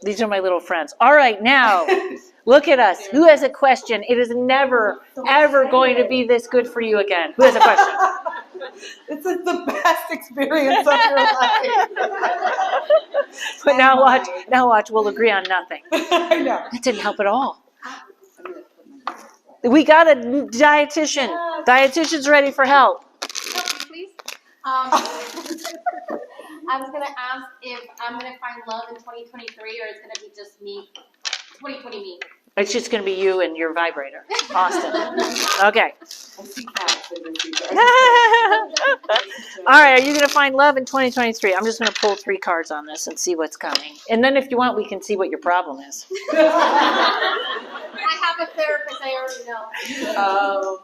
These are my little friends. All right, now, look at us. Who has a question? It is never, ever going to be this good for you again. Who has a question? This is the best experience of your life. But now watch, we'll agree on nothing. I know. That didn't help at all. We got a dietitian. Dietitian's ready for help. Please. I was going to ask if I'm going to find love in 2023 or it's going to be just me, 2020 me. It's just going to be you and your vibrator, Austin. Okay. I see cats in the future. All right, are you going to find love in 2023? I'm just going to pull 3 cards on this and see what's coming. And then if you want, we can see what your problem is. I have a therapist, I already know.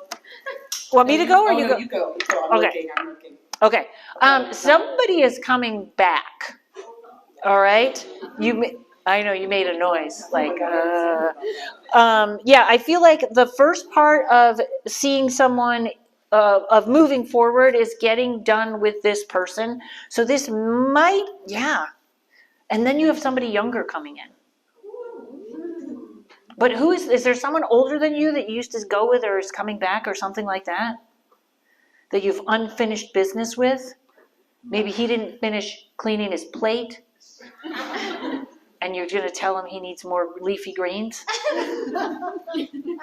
Want me to go or you go? You go. Okay. I'm looking. Okay. Somebody is coming back. All right? I know you made a noise, like, yeah, I feel like the first part of seeing someone, of moving forward is getting done with this person. So this might, yeah. And then you have somebody younger coming in. But is there someone older than you that you used to go with or is coming back or something like that? That you've unfinished business with? Maybe he didn't finish cleaning his plate. And you're going to tell him he needs more leafy greens? I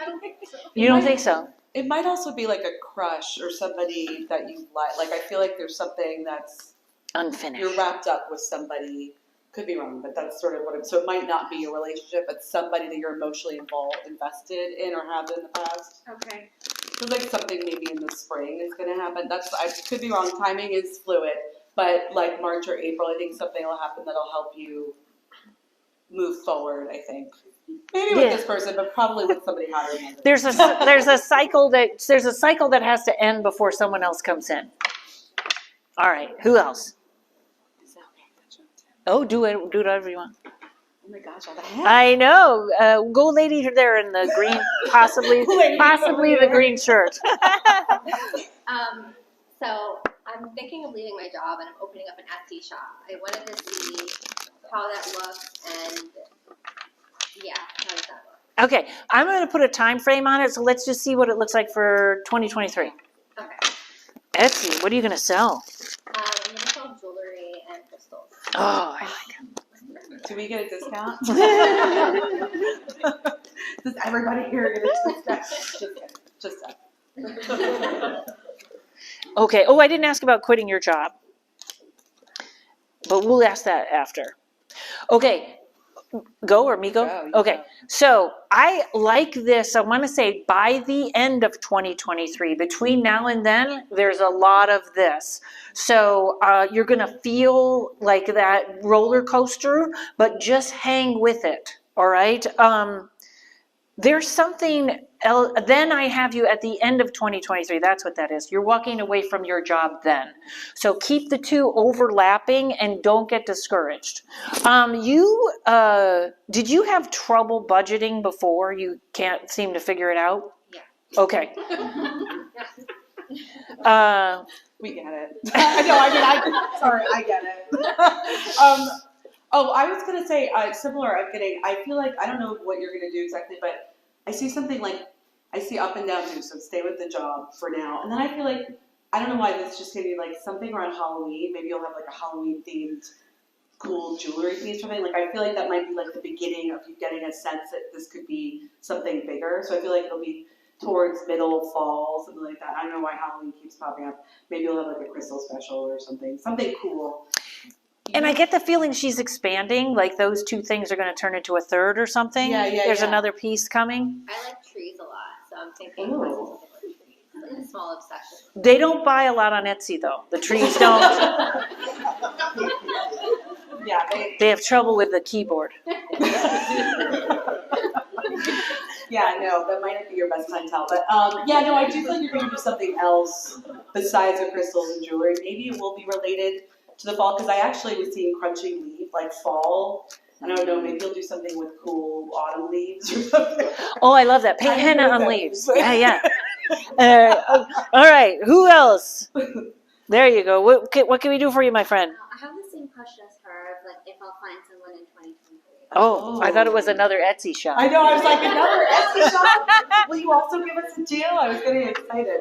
don't think so. You don't think so? It might also be like a crush or somebody that you like. Like, I feel like there's something that's Unfinished. you're wrapped up with somebody. Could be wrong, but that's sort of what so it might not be a relationship, but somebody that you're emotionally invested in or have in the past. Okay. Feels like something maybe in the spring is going to happen. I could be wrong. Timing is fluid, but like March or April, I think something will happen that'll help you move forward. I think maybe with this person, but probably with somebody hotter than this. There's a cycle that has to end before someone else comes in. All right, who else? Oh, do it whatever you want. Oh my gosh, all the hands. I know. Go lady there in the green, possibly the green shirt. So I'm thinking of leaving my job and I'm opening up an Etsy shop. I wanted to see how that looks and yeah, how does that look? Okay, I'm going to put a time frame on it, so let's just see what it looks like for 2023. Okay. Etsy, what are you going to sell? I'm going to sell jewelry and crystals. Oh, I like it. Do we get a discount? Does everybody here get a discount? Just that. Okay. Oh, I didn't ask about quitting your job, but we'll ask that after. Okay. Go or me go? Okay. So I like this. I want to say by the end of 2023, between now and then, there's a lot of this. So you're going to feel like that roller coaster, but just hang with it. All right. There's something else. Then I have you at the end of 2023. That's what that is. You're walking away from your job then. So keep the two overlapping and don't get discouraged. Did you have trouble budgeting before? You can't seem to figure it out? Yeah. Okay. We get it. I get it. I was going to say, similar, I feel like, I don't know what you're going to do exactly, but I see something like, I see up and down too, so stay with the job for now. And then I feel like, I don't know why this is just going to be like something around Halloween. Maybe you'll have like a Halloween themed cool jewelry piece or something. Like, I feel like that might be like the beginning of you getting a sense that this could be something bigger. So I feel like it'll be towards middle fall, something like that. I don't know why Halloween keeps popping up. Maybe you'll have like a crystal special or something cool. And I get the feeling she's expanding, like those two things are going to turn into a third or something. There's another piece coming. I like trees a lot, so I'm thinking trees. It's a small obsession. They don't buy a lot on Etsy, though. The trees don't. They have trouble with the keyboard. Yeah, no, that might not be your best clientele. But I do feel like you're going to do something else besides the crystals and jewelry. Maybe it will be related to the fall, because I actually was seeing crunching leaf, like fall. I don't know, maybe you'll do something with cool autumn leaves or something. Oh, I love that. Paint henna on leaves. Yeah. All right, who else? There you go. What can we do for you, my friend? I have the same question as her, of like if I'll find someone in 2023. Oh, I thought it was another Etsy shop. I know, I was like, another Etsy shop? Will you also give us a deal? I was getting excited.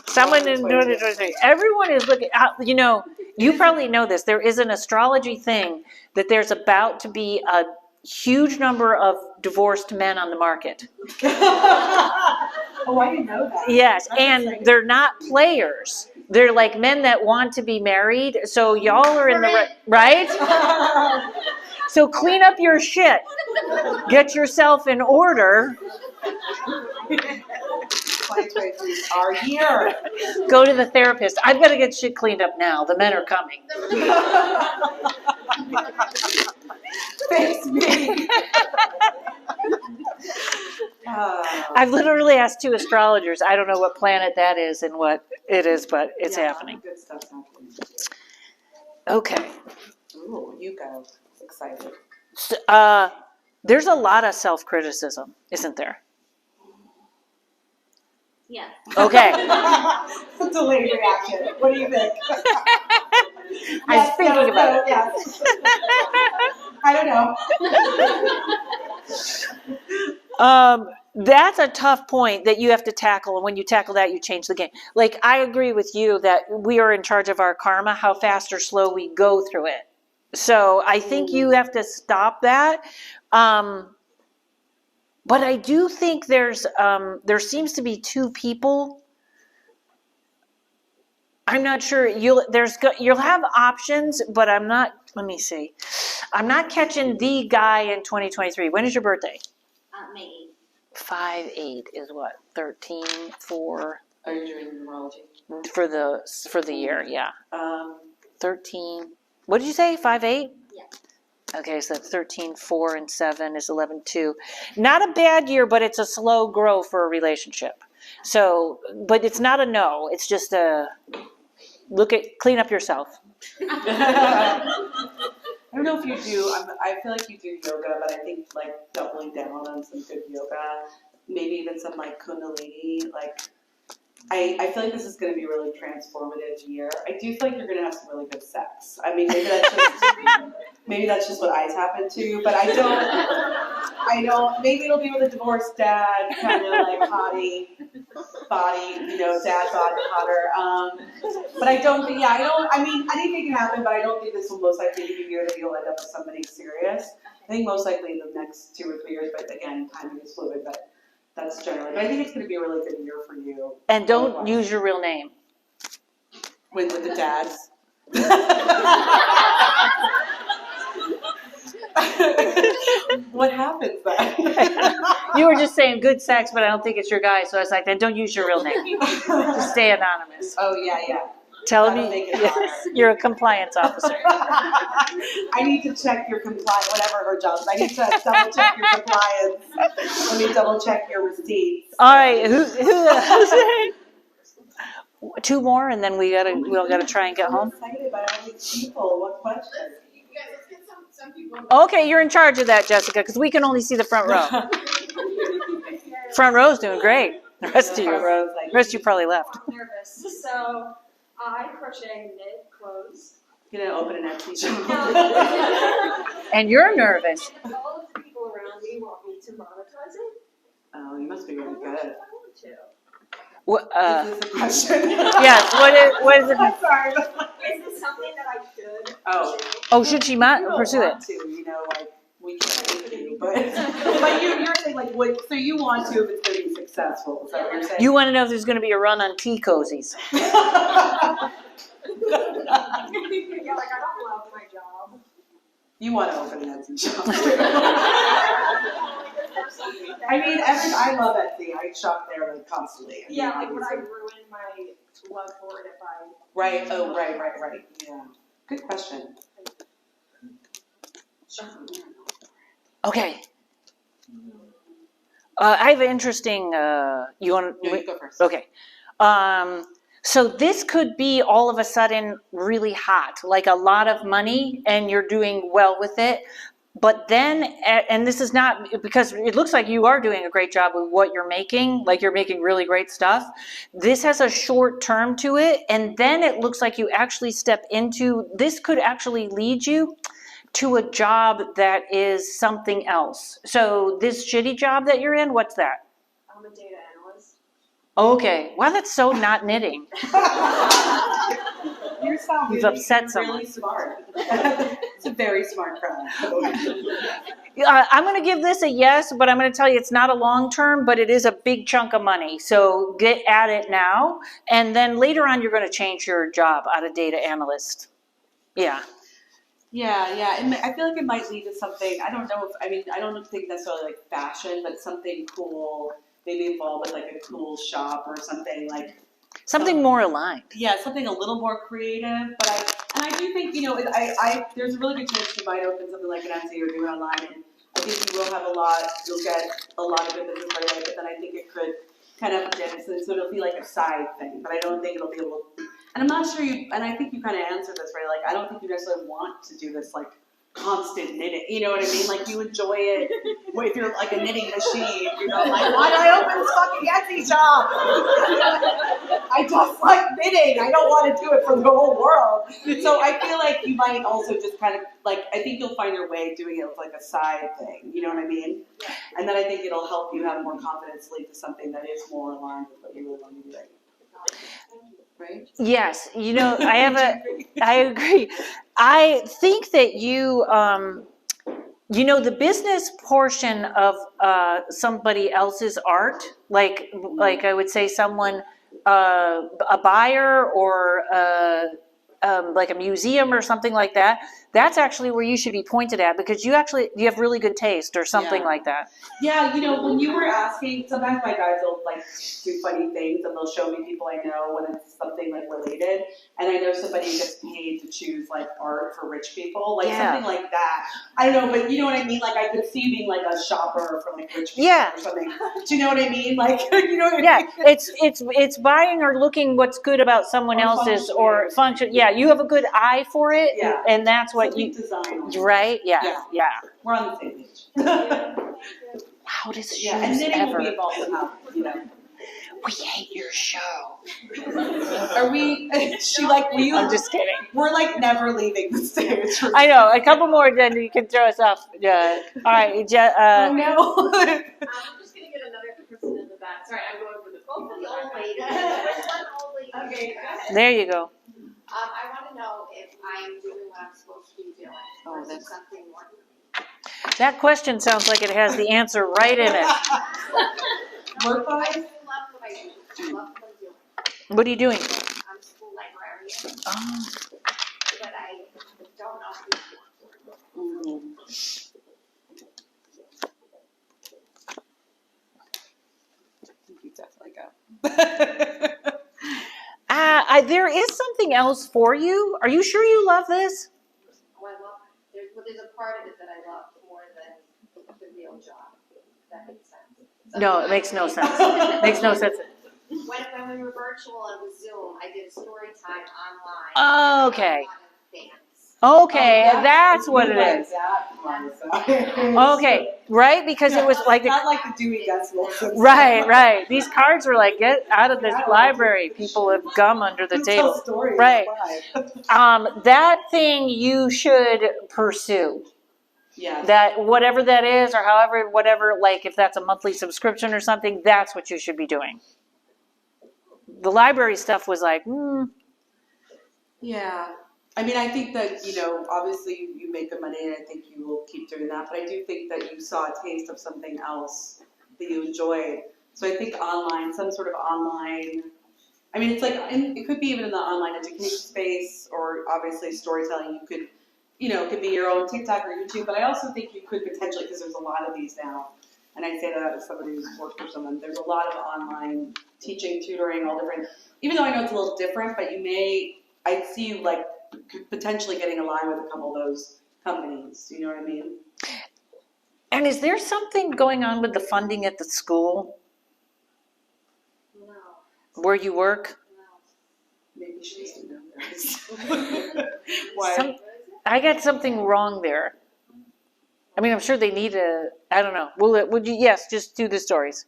Someone in 2023. Everyone is looking, you know, you probably know this. There is an astrology thing that there's about to be a huge number of divorced men on the market. Oh, I didn't know that. Yes, That's and exciting. they're not players. They're like men that want to be married. So y'all are in the right? So clean up your shit. Get yourself in order. 2023 is our year. Go to the therapist. I've got to get shit cleaned up now. The men are coming. Face me. I've literally asked 2 astrologers. I don't know what planet that is and what it is, but it's happening. Good stuff's happening. Okay. Ooh, you go. Excited. So, there's a lot of self-criticism, isn't there? Yes. Okay. Delayed reaction. What do you think? I was thinking about it. Yes. I don't know. That's a tough point that you have to tackle, and when you tackle that, you change the game. Like, I agree with you that we are in charge of our karma, how fast or slow we go through it. So I think you have to stop that. But I do think there seems to be 2 people. I'm not sure. You'll have options, but I'm not. Let me see. I'm not catching the guy in 2023. When is your birthday? May 5/8 is what? 13/4 Are you doing numerology? for the year? Yeah. 13. What did you say? 5/8? Yeah. Okay, so that's 13, 4, and 7 is 11/2. Not a bad year, but it's a slow grow for a relationship. So, but it's not a no. It's just a clean up yourself. I don't know if you do. I feel like you do yoga, but I think like doubling down on some good yoga, maybe even some like Kundalini. Like, I feel like this is going to be a really transformative year. I do feel like you're going to have some really good sex. I mean, maybe that's just what I tap into, but I don't. Maybe it'll be with a divorced dad, kind of like hottie body, dad body hotter. But I don't think. Yeah, I mean, anything can happen, but I don't think this will most likely be the year that you'll end up with somebody serious. I think most likely in the next 2 or 3 years, but again, timing is fluid. But that's generally. But I think it's going to be a really good year for you. And don't use your real name. With the dads. What happens then? You were just saying good sex, but I don't think it's your guy. So I was like, then don't use your real name. Just stay anonymous. Oh, yeah. Tell me you're a compliance officer. I need to check your compliance, whatever her job is. I need to double check your compliance. Let me double check your receipts. All right, who's 2 more, and then we all gotta try and get home. I'm excited by all these people. What question? Let's get some people. Okay, you're in charge of that, Jessica, because we can only see the front row. Front row's doing great. The rest of you probably left. I'm nervous. So I crochet, knit, clothes. You're gonna open an Etsy shop. And you're nervous. All of the people around me want me to monetize it. Oh, you must be really good. I want to. What, Is this a question? yes, what is it? I'm sorry. Is this something that I should? Oh. pursue? Oh, should she You don't pursue it? want to, like, we can't make you, but you're saying, like, so you want to if it's going to be successful, is that what you're saying? You want to know if there's going to be a run on tea cozies. Yeah, like I don't love my job. You want to open an Etsy shop. I mean, I love Etsy. I shop there like constantly. Yeah, like would I ruin my love for it if I? Right. Oh, right. Yeah. Good question. Okay. I have an interesting. You want? No, you go first. Okay. So this could be all of a sudden really hot, like a lot of money, and you're doing well with it. But then, and this is not, because it looks like you are doing a great job with what you're making, like you're making really great stuff. This has a short term to it, and then it looks like you actually step into, this could actually lead you to a job that is something else. So this shitty job that you're in, what's that? I'm a data analyst. Okay. Wow, that's so not knitting. You sound You've really, upset you're someone. really smart. It's a very smart crowd. I'm going to give this a yes, but I'm going to tell you it's not a long term, but it is a big chunk of money. So get at it now. And then later on, you're going to change your job out of data analyst. Yeah. Yeah. I feel like it might lead to something. I don't know I don't think necessarily like fashion, but something cool. Maybe involved with like a cool shop or something like. Something more aligned. Yeah, something a little more creative. But I do think there's a really good chance you might open something like an Etsy or do it online, and I think you will have you'll get a lot of good business right away. But then I think it could kind of dip, so it'll be like a side thing. But I don't think it'll be able. And I'm not sure and I think you kind of answered this right. Like I don't think you necessarily want to do this like constant knitting. You know what I mean? Like you enjoy it if you're like a knitting machine. You know, like why did I open this fucking Etsy shop? I just like knitting. I don't want to do it for the whole world. So I feel like you might also just kind of like I think you'll find your way doing it with like a side thing. You know what I mean? And then I think it'll help you have more confidence lead to something that is more aligned with what you really want to do. Right? Yes. I agree. I think that you, the business portion of somebody else's art, like I would say someone, a buyer or like a museum or something like that, that's actually where you should be pointed at because you have really good taste or something like that. Yeah, when you were asking, sometimes my guys will like do funny things and they'll show me people I know when it's something like related. And I know somebody gets paid to choose like art for rich people, like something like that. I don't know, but you know what I mean? Like I could see being like a shopper for like rich people or something. Do you know what I mean? Like you know what I mean? It's buying or looking what's good about someone else's or function. Yeah, you have a good eye for it, and that's what you design. Right? Yeah. We're on the same page. How does shoes and knitting ever? will be involved somehow, We hate your show. Are we? I'm just kidding. We're like never leaving the stage. I know. A couple more, then you can throw us off. Yeah. All right. Oh no. I'm just gonna get another person in the back. Sorry, I'm going for the Go for the old lady. Okay, go ahead. There you go. I want to know if I am doing what I'm supposed to be doing. Or is something more? That question sounds like it has the answer right in it. I do love what I do. I love what I'm doing. What are you doing? I'm a school librarian, Oh. but I don't know who. You definitely go. There is something else for you. Are you sure you love this? Oh, I love it. There's a part of it that I love more than the real job. If that makes sense. No, it makes no sense. Makes no sense. When we were virtual and with Zoom, I did story time online. Okay. Dance. Okay, that's what it is. That Okay, right? Because it was like not like the Dewey Decimal System. Right. These cards were like, get out of this library. People have gum under the table. Right. That thing you should pursue. Yeah. That whatever that is, or however, whatever, like if that's a monthly subscription or something, that's what you should be doing. The library stuff was like, Yeah. I mean, I think that, obviously you make good money and I think you will keep doing that, but I do think that you saw a taste of something else that you enjoyed. So I think some sort of online, I mean, it's like, and it could be even in the online education space or obviously storytelling. You could, it could be your own TikTok or YouTube, but I also think you could potentially, because there's a lot of these now, and I say that as somebody who's worked for someone, there's a lot of online teaching, tutoring, all different, even though I know it's a little different, but I see you like potentially getting aligned with a couple of those companies. You know what I mean? and is there something going on with the funding at the school No. where you work? Maybe you should just do that. Why? I got something wrong there. I mean, I'm sure they need I don't know. Would you, yes, just do the stories.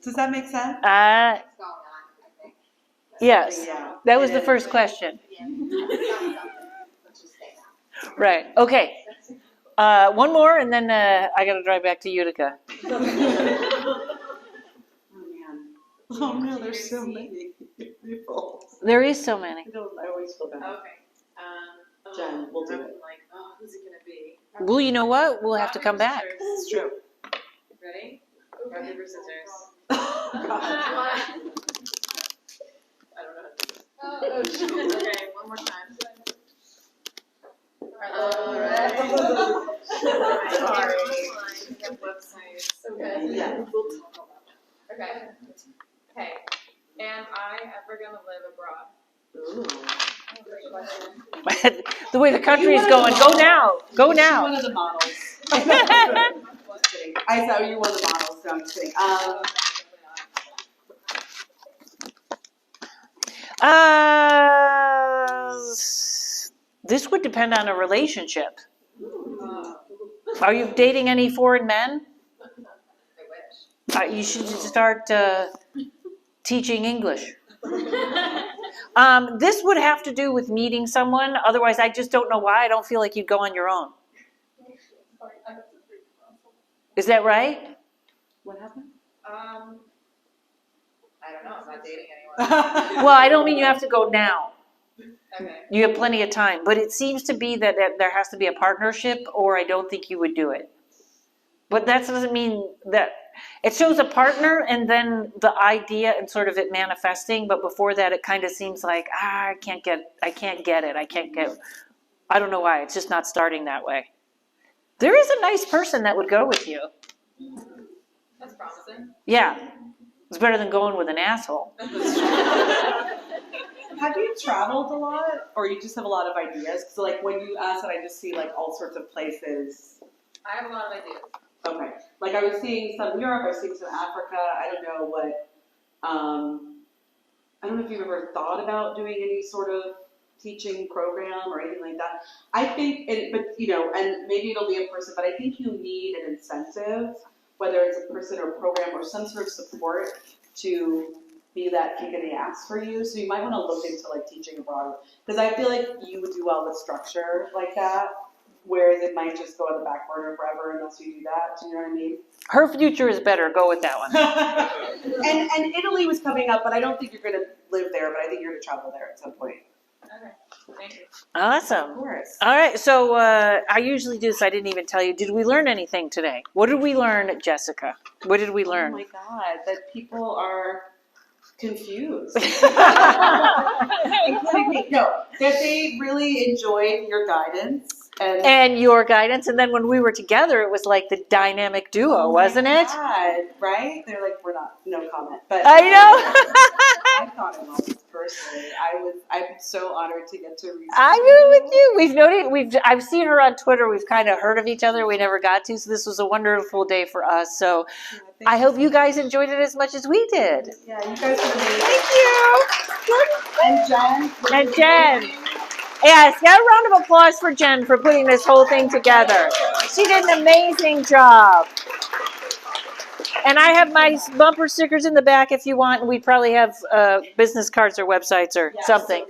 Does that make sense? What's going on, I think. Yes, Yeah. that was It the is. first question. Yeah. Let's just say that. Right, okay. One more, and then I gotta drive back to Utica. Oh man. Oh no, there's so many people. There is so many. I always feel bad. Okay. Jen, we'll do I'm it. like, oh, who's it gonna be? Well, you know what? We'll have to come back. It's true. Ready? Rock, paper, scissors. Oh, God. I don't know how to do this. Okay, one more time. Alright. Sorry. Websites. Okay. Yeah. We'll talk about that. Okay. Hey, am I ever gonna live abroad? Ooh. Great question. The way the country is going, go now, go You're now. one of the models. Just kidding. I saw you one of the models, so I'm just kidding. This would depend on a relationship. Are you dating any foreign men? I wish. You should start teaching English. This would have to do with meeting someone. Otherwise, I just don't know why. I don't feel like you'd go on your own. Is that right? What happened? I don't know. I'm not dating anyone. Well, I don't mean you have to go now. Okay. You have plenty of time. But it seems to be that there has to be a partnership, or I don't think you would do it. But that doesn't mean that. It shows a partner and then the idea and sort of it manifesting, but before that it kind of seems like, I can't get it. I don't know why, it's just not starting that way. There is a nice person that would go with you. That's promising. Yeah, it's better than going with an asshole. Have you traveled a lot, or you just have a lot of ideas? So like when you ask that, I just see like all sorts of places. I have a lot of ideas. Okay. Like I was seeing some in Europe, I was seeing some in Africa. I don't know what, I don't know if you've ever thought about doing any sort of teaching program or anything like that. I think, but you know, and maybe it'll be a person, but I think you need an incentive, whether it's a person or a program or some sort of support to be that kick in the ass for you. So you might want to look into like teaching abroad, because I feel like you would do well with structure like that. Whereas it might just go on the back burner forever unless you do that. Do you know what I mean? Her future is better. Go with that one. and Italy was coming up, but I don't think you're going to live there. But I think you're going to travel there at some point. Okay. Thank you. Awesome. Of course. All right. So I usually do this. I didn't even tell you. Did we learn anything today? What did we learn, Jessica? What did we learn? Oh my God, that people are confused. Including me. No, that they really enjoyed your guidance. And your guidance, and then when we were together, it was like the dynamic duo, wasn't it? God, right? They're like, we're not, no comment. But I know. I thought it was personally. I'm so honored to get to read. I knew with you. We've noted. I've seen her on Twitter. We've kind of heard of each other. We never got to, so this was a wonderful day for us. So I hope you guys enjoyed it as much as we did. Yeah, you guys are amazing. Thank you. And Jen. And Jen. Yes, get a round of applause for Jen for putting this whole thing together. She did an amazing job. And I have my bumper stickers in the back if you want. We probably have business cards or websites or something.